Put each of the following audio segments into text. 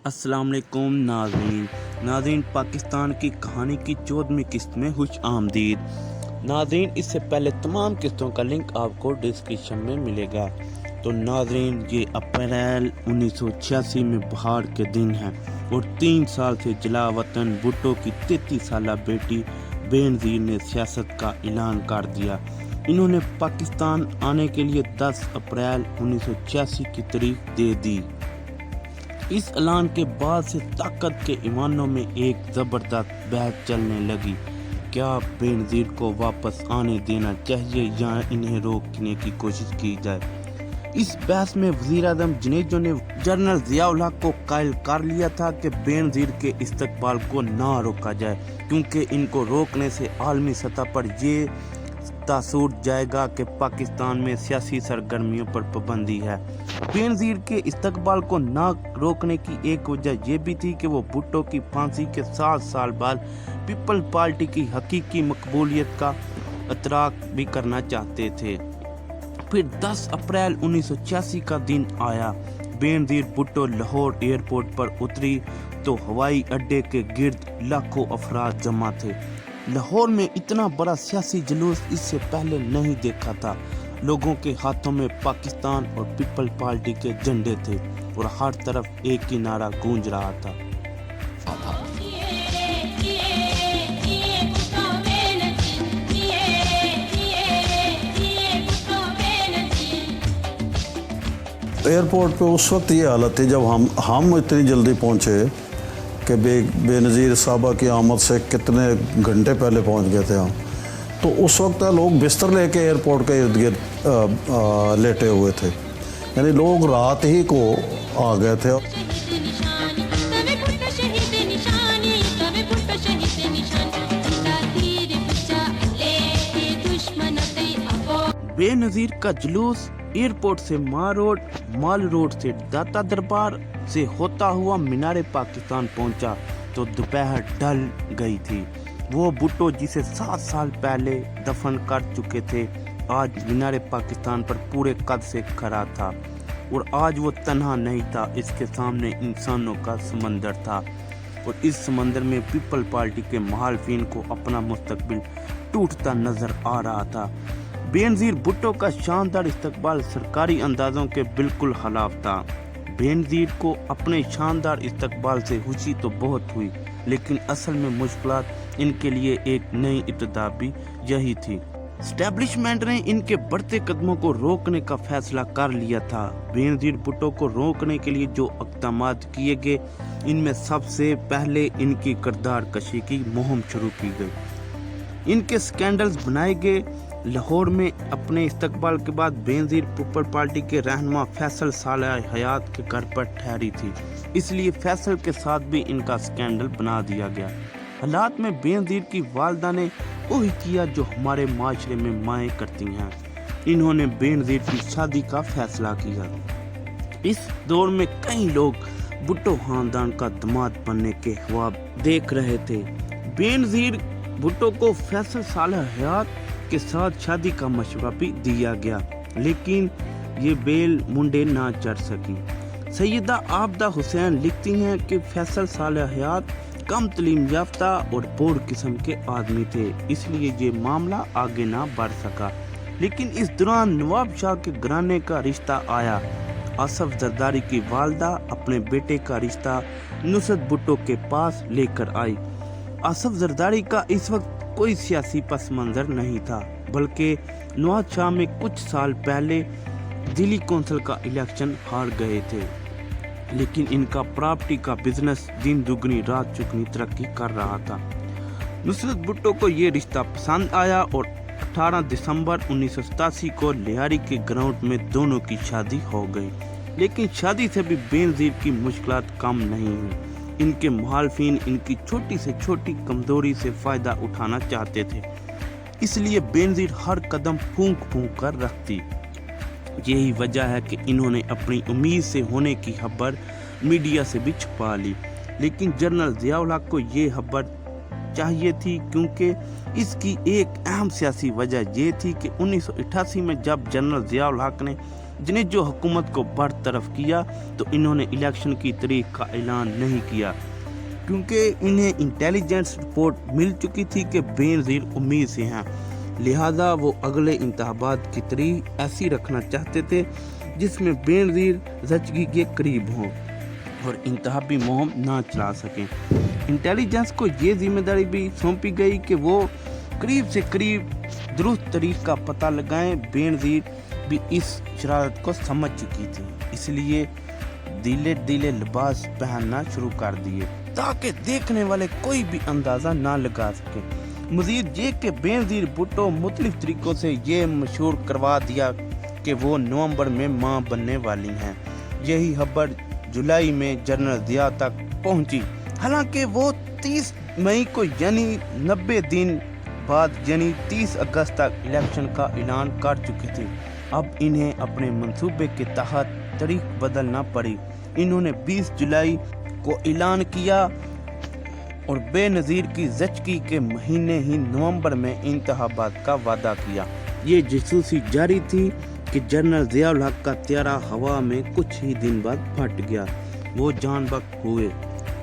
अस्सलाम वालेकुम नाज़रीन पाकिस्तान की कहानी की 14वीं किस्त में खुश आमदीद। नाज़रीन, इससे पहले तमाम किस्तों का लिंक आपको डिस्क्रिप्शन में मिलेगा। तो नाज़रीन, ये अप्रैल 1986 में बहार के दिन है और 3 साल से जला वतन भुट्टो की 33 साला बेटी बेनज़ीर ने सियासत का ऐलान कर दिया। इन्होंने पाकिस्तान आने के लिए 10 अप्रैल 1986 की तारीख दे दी। इस ऐलान के बाद से ताकत के ईमानों में एक ज़बरदस्त बहस चलने लगी। क्या बेनज़ीर को वापस आने देना चाहिए या इन्हें रोकने की कोशिश की जाए। इस बहस में वज़ीर-ए-आज़म जुनेजो ने जनरल ज़िया-उल हक को कायल कर लिया था कि बेनज़ीर के इस्तकबाल को ना रोका जाए, क्योंकि इनको रोकने से आलमी सतह पर ये तासुर जाएगा कि पाकिस्तान में सियासी सरगर्मियों पर पाबंदी है। बेनज़ीर के इस्तकबाल को ना रोकने की एक वजह यह भी थी कि वो भुट्टो की फांसी के 7 साल बाद पीपल पार्टी की हकीकी मकबूलियत का इतराक भी करना चाहते थे। फिर 10 अप्रैल 1986 का दिन आया। बेनज़ीर भुट्टो लाहौर एयरपोर्ट पर उतरी तो हवाई अड्डे के गिर्द लाखों अफराद जमा थे। लाहौर में इतना बड़ा सियासी जुलूस इससे पहले नहीं देखा था। लोगों के हाथों में पाकिस्तान और पीपल पार्टी के झंडे थे और हर तरफ एक ही नारा गूंज रहा था। एयरपोर्ट पे उस वक्त ये हालत थी जब हम इतनी जल्दी पहुंचे कि बेनज़ीर साहबा की आमद से कितने घंटे पहले पहुंच गए थे हम। तो उस वक्त लोग बिस्तर लेके एयरपोर्ट के इर्द गिर्द लेटे हुए थे, यानी लोग रात ही को आ गए थे। बेनज़ीर का जुलूस एयरपोर्ट से माल रोड से दाता दरबार से होता हुआ मीनारे पाकिस्तान पहुंचा तो दोपहर ढल गई थी। वो भुट्टो जिसे 7 साल पहले दफन कर चुके थे, आज मीनारे पाकिस्तान पर पूरे कद से खड़ा था और आज वो तन्हा नहीं था। इसके सामने इंसानों का समंदर था और इस समंदर में पीपल पार्टी के मुखालिफिन को अपना मुस्तकबिल टूटता नजर आ रहा था। बेनज़ीर भुट्टो का शानदार इस्तकबाल सरकारी अंदाजों के बिल्कुल खिलाफ था। बेनज़ीर को अपने शानदार इस्तकबाल से खुशी तो बहुत हुई, लेकिन असल में मुश्किलात इनके लिए एक नई इब्तिदा भी यही थी। एस्टेब्लिशमेंट ने इनके बढ़ते कदमों को रोकने का फैसला कर लिया था। बेनज़ीर भुट्टो को रोकने के लिए जो इक़दाम किए गए, इनमें सबसे पहले इनकी किरदार कशी की मुहिम शुरू की गई। इनके स्कैंडल्स बनाए गए। लाहौर में अपने इस्तकबाल के बाद बेनज़ीर पीपल पार्टी के रहनुमा फैसल सालेह हयात के घर पर ठहरी थी, इसलिए फैसल के साथ भी इनका स्कैंडल बना दिया गया। हालात में बेनज़ीर की वालदा ने वही किया जो हमारे माशरे में माएँ करती हैं। इन्होंने बेनज़ीर की शादी का फैसला किया। इस दौर में कई लोग भुट्टो खानदान का दामाद बनने के ख्वाब देख रहे थे। बेनज़ीर भुट्टो को फैसल सालेह हयात के साथ शादी का मशवरा भी दिया गया, लेकिन ये बेल मुंडे ना चढ़ सकी। सैयदा आबदा हुसैन लिखती हैं कि फैसल सालेह हयात कम तलीम याफ्ता और बोर किस्म के आदमी थे, इसलिए ये मामला आगे ना बढ़ सका। लेकिन इस दौरान नवाब शाह के घराने का रिश्ता आया। आसफ जरदारी की वालदा अपने बेटे का रिश्ता नुसरत भुट्टो के पास लेकर आई। आसफ जरदारी का इस वक्त कोई सियासी पस मंजर नहीं था, बल्कि नवाज शाह में कुछ साल पहले दिल्ली कौंसिल का इलेक्शन हार गए थे। लेकिन इनका प्रॉपर्टी का बिजनेस दिन दुगनी रात चुगनी तरक्की कर रहा था। नुसरत भुट्टो को ये रिश्ता पसंद आया और 18 दिसंबर 1987 को लिहारी के ग्राउंड में दोनों की शादी हो गई। लेकिन शादी से भी बेनज़ीर की मुश्किलात कम नहीं हुई। इनके मुखालिफिन इनकी छोटी से छोटी कमजोरी से फायदा उठाना चाहते थे, इसलिए बेनज़ीर हर कदम फूंक कर रखती। यही वजह है कि इन्होंने अपनी उम्मीद से होने की खबर मीडिया से भी छुपा ली। लेकिन जनरल ज़िया-उल हक को ये खबर चाहिए थी, क्योंकि इसकी एक अहम सियासी वजह ये थी कि 1988 में जब जनरल ज़िया-उल हक ने जिन्हें जो हुकूमत को बरतरफ किया, तो इन्होंने इलेक्शन की तारीख का ऐलान नहीं किया क्योंकि इन्हें इंटेलिजेंस रिपोर्ट मिल चुकी थी कि बेनज़ीर उम्मीद से हैं। लिहाजा वो अगले इंतखाबात की तारीख ऐसी रखना चाहते थे जिसमें बेनज़ीर ज़चगी के करीब हों और इंतखाबी मुहिम ना चला सकें। इंटेलिजेंस को ये जिम्मेदारी भी सौंपी गई कि वो करीब से करीब दुरुस्त तारीख का पता लगाएं। बेनज़ीर भी इस शरारत को समझ चुकी थी, इसलिए दीले दीले लिबास पहनना शुरू कर दिए ताकि देखने वाले कोई भी अंदाज़ा ना लगा सके। मज़ीद ये कि बेनज़ीर भुट्टो मुख्तलिफ तरीक़ों से ये मशहूर करवा दिया कि वो नवंबर में मां बनने वाली हैं। यही खबर जुलाई में जनरल ज़िया तक पहुंची। हालांकि वो 30 मई को यानी 90 दिन बाद यानी 30 अगस्त तक इलेक्शन का ऐलान कर चुके थे। अब इन्हें अपने मंसूबे के तहत तारीख बदलना पड़ी। इन्होंने 20 जुलाई को ऐलान किया और बेनज़ीर की ज़चगी के महीने ही नवंबर में इंतखाबात का वादा किया। ये जासूसी जारी थी कि जनरल ज़ियाउल हक का त्यारा हवा में कुछ ही दिन बाद फट गया। वो जान बख्श हुए।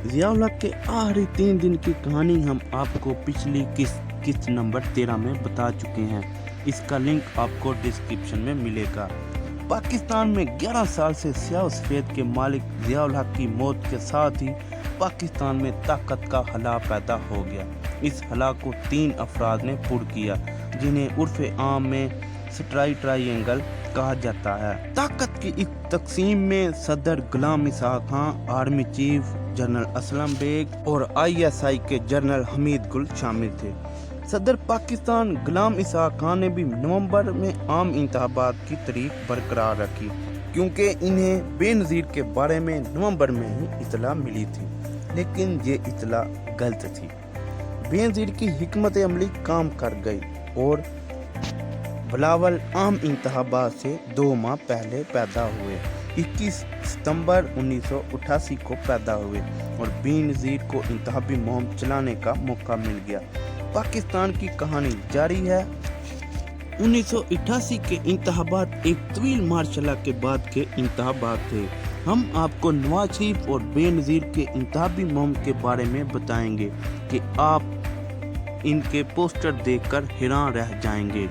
ज़ियाउल हक के आखिरी 3 दिन की कहानी हम आपको पिछली किस्त नंबर 13 में बता चुके हैं। इसका लिंक आपको डिस्क्रिप्शन में मिलेगा। पाकिस्तान में 11 साल से स्याह सफेद के मालिक ज़ियाउल हक की मौत के साथ ही पाकिस्तान में ताकत का हला पैदा हो गया। इस हला को 3 अफराद ने पुर किया जिन्हें उर्फ़े आम में स्ट्राई ट्रायंगल कहा जाता है। ताकत की इस तकसीम में सदर Ghulam Ishaq Khan, army chief general Aslam Beg और ISI के जनरल हमीद गुल शामिल थे। सदर पाकिस्तान गुलाम इसहाक खान ने भी नवंबर में आम इंतखाबात की तारीख बरकरार रखी क्योंकि इन्हें बेनज़ीर के बारे में नवंबर में ही इतला मिली थी, लेकिन ये इतला गलत थी। बेनज़ीर की हिकमत अमली काम कर गई और बिलावल आम इंतखाबात से 2 माह पहले पैदा हुए। 21 सितंबर 1988 को पैदा हुए और बेनज़ीर को इंतखाबी मुहिम चलाने का मौका मिल गया। पाकिस्तान की कहानी जारी है। 1988 के इंतखाबात एक तवील मार्शला के बाद के इंतखाबात थे। हम आपको नवाज शरीफ और बेनज़ीर के इंतखाबी मुहिम के बारे में बताएंगे कि आप इनके पोस्टर देखकर हैरान रह जाएंगे।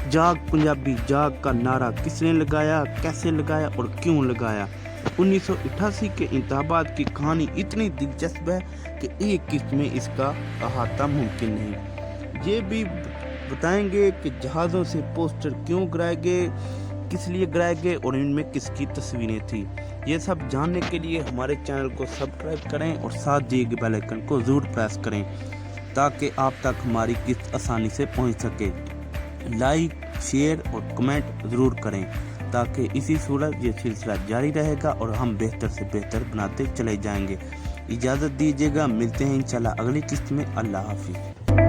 जाग पंजाबी जाग का नारा किसने लगाया, कैसे लगाया और क्यों लगाया। 1988 के इंतखाबात की कहानी इतनी दिलचस्प है कि एक किस्त में इसका अहाता मुमकिन नहीं। ये भी बताएंगे कि जहाज़ों से पोस्टर क्यों गिराए गए, किस लिए गिराए गए और इनमें किसकी तस्वीरें थी। ये सब जानने के लिए हमारे चैनल को सब्सक्राइब करें और साथ दिए गए बेल आइकन को ज़रूर प्रेस करें ताकि आप तक हमारी किस्त आसानी से पहुंच सके। लाइक, शेयर और कमेंट ज़रूर करें ताकि इसी सूरत ये सिलसिला जारी रहेगा और हम बेहतर से बेहतर बनाते चले जाएंगे। इजाज़त दीजिएगा, मिलते हैं इंशाल्लाह अगली किस्त में। अल्लाह हाफिज़।